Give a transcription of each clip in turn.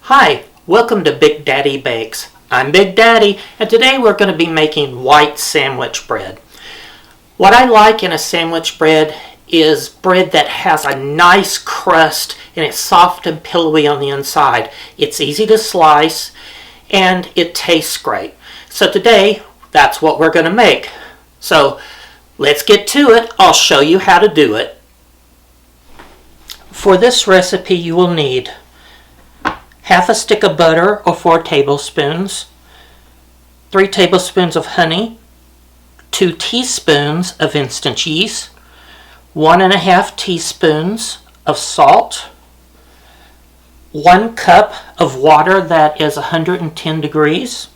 Hi, welcome to Big Daddy Bakes. I'm Big Daddy, and today we're going to be making white sandwich bread. What I like in a sandwich bread is bread that has a nice crust and it's soft and pillowy on the inside. It's easy to slice and it tastes great. So today, that's what we're going to make. So let's get to it. I'll show you how to do it. For this recipe, you will need half a stick of butter or 4 tablespoons, 3 tablespoons of honey, 2 teaspoons of instant yeast, 1.5 teaspoons of salt, 1 cup of water that is 110 degrees,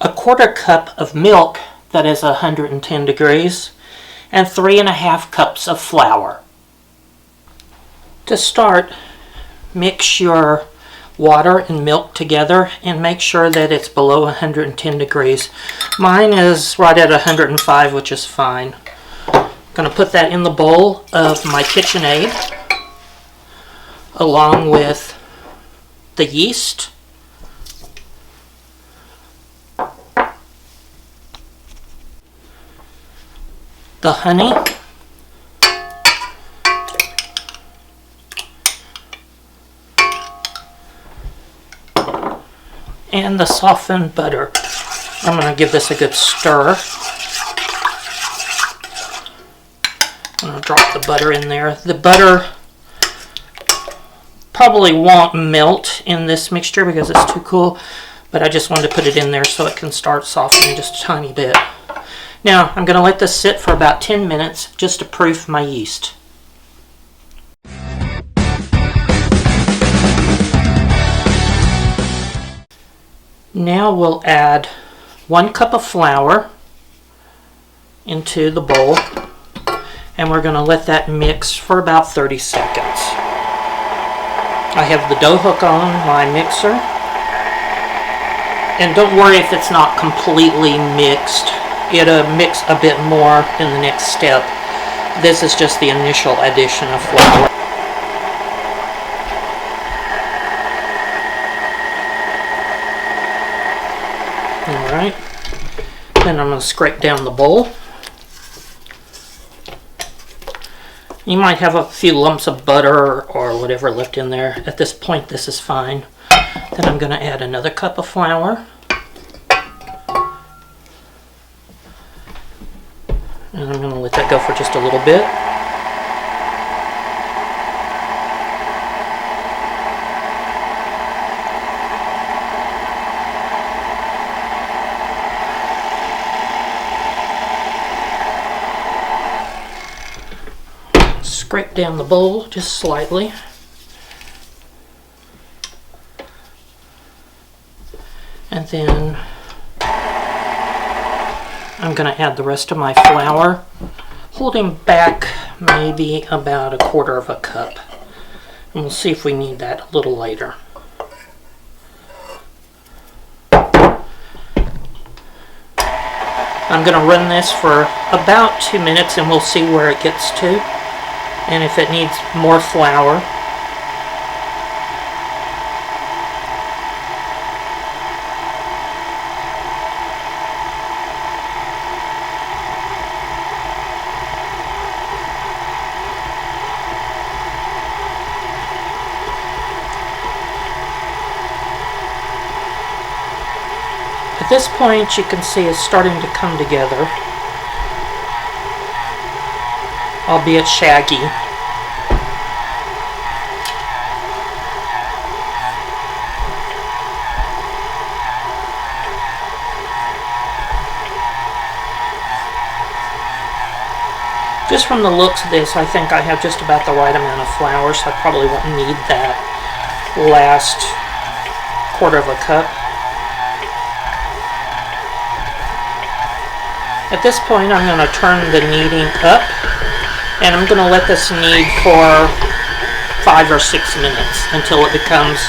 1/4 cup of milk that is 110 degrees, and 3.5 cups of flour. To start, mix your water and milk together and make sure that it's below 110 degrees. Mine is right at 105, which is fine. I'm going to put that in the bowl of my KitchenAid along with the yeast, the honey, and the softened butter. I'm going to give this a good stir. I'm going to drop the butter in there. The butter probably won't melt in this mixture because it's too cool, but I just wanted to put it in there so it can start softening just a tiny bit. Now I'm going to let this sit for about 10 minutes just to proof my yeast. Now we'll add 1 cup of flour into the bowl, and we're going to let that mix for about 30 seconds. I have the dough hook on my mixer, and don't worry if it's not completely mixed. It'll mix a bit more in the next step. This is just the initial addition of flour. Alright, then I'm going to scrape down the bowl. You might have a few lumps of butter or whatever left in there. At this point, this is fine. Then I'm going to add another cup of flour. And I'm going to let that go for just a little bit. Scrape down the bowl just slightly. And then I'm going to add the rest of my flour, holding back maybe about 1/4 cup. And we'll see if we need that a little later. I'm going to run this for about 2 minutes and we'll see where it gets to. And if it needs more flour, at this point you can see it's starting to come together, albeit shaggy. Just from the looks of this, I think I have just about the right amount of flour, so I probably won't need that last 1/4 cup. At this point, I'm going to turn the kneading up, and I'm going to let this knead for 5 or 6 minutes until it becomes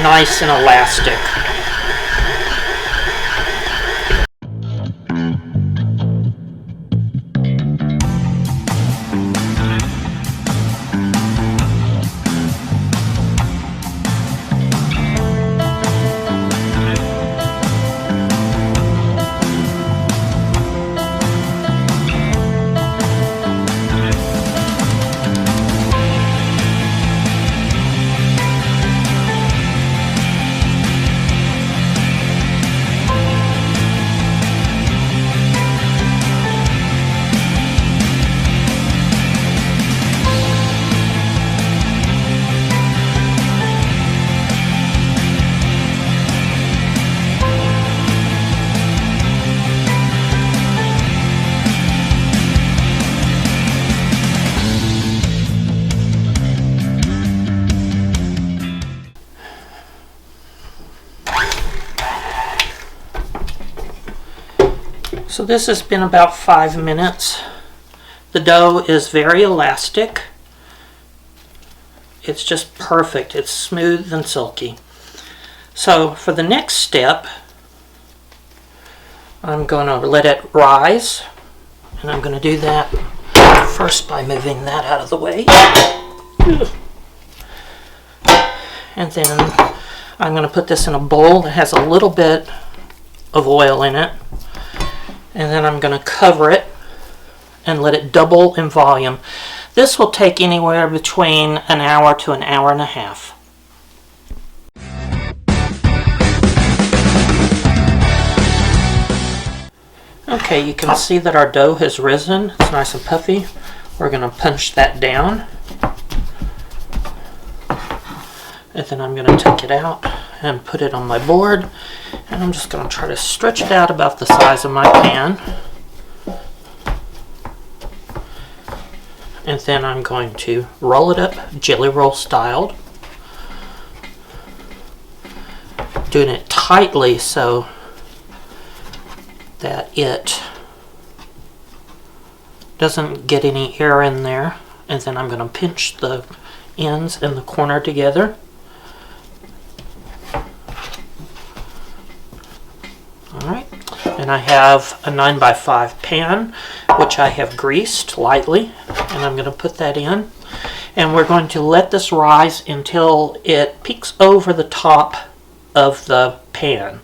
nice and elastic. So this has been about 5 minutes. The dough is very elastic. It's just perfect. It's smooth and silky. So for the next step, I'm going to let it rise. And I'm going to do that first by moving that out of the way. And then I'm going to put this in a bowl that has a little bit of oil in it. And then I'm going to cover it and let it double in volume. This will take anywhere between an hour to an hour and a half. Okay, you can see that our dough has risen. It's nice and puffy. We're going to punch that down. And then I'm going to take it out and put it on my board. And I'm just going to try to stretch it out about the size of my pan. And then I'm going to roll it up jelly roll styled. Doing it tightly so that it doesn't get any air in there. And then I'm going to pinch the ends and the corner together. Alright, and I have a 9x5 pan which I have greased lightly, and I'm going to put that in, and we're going to let this rise until it peaks over the top of the pan.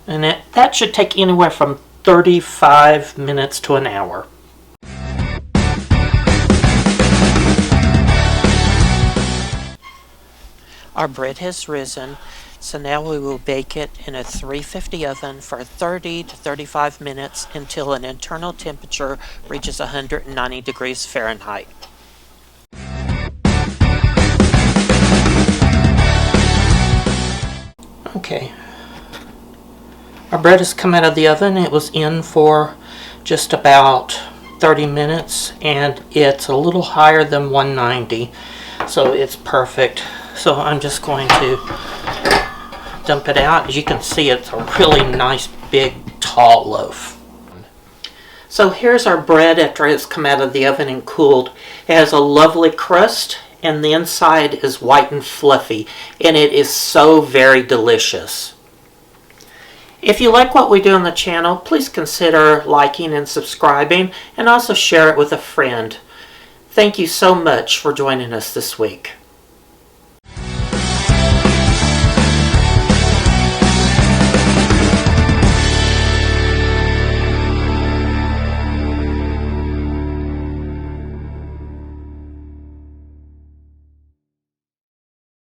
And that should take anywhere from 35 minutes to an hour. Our bread has risen, so now we will bake it in a 350 oven for 30 to 35 minutes until an internal temperature reaches 190 degrees Fahrenheit. Okay. Our bread has come out of the oven. It was in for just about 30 minutes, and it's a little higher than 190, so it's perfect. So I'm just going to dump it out. As you can see, it's a really nice big tall loaf. So here's our bread after it's come out of the oven and cooled. It has a lovely crust, and the inside is white and fluffy, and it is so very delicious. If you like what we do on the channel, please consider liking and subscribing, and also share it with a friend. Thank you so much for joining us this week.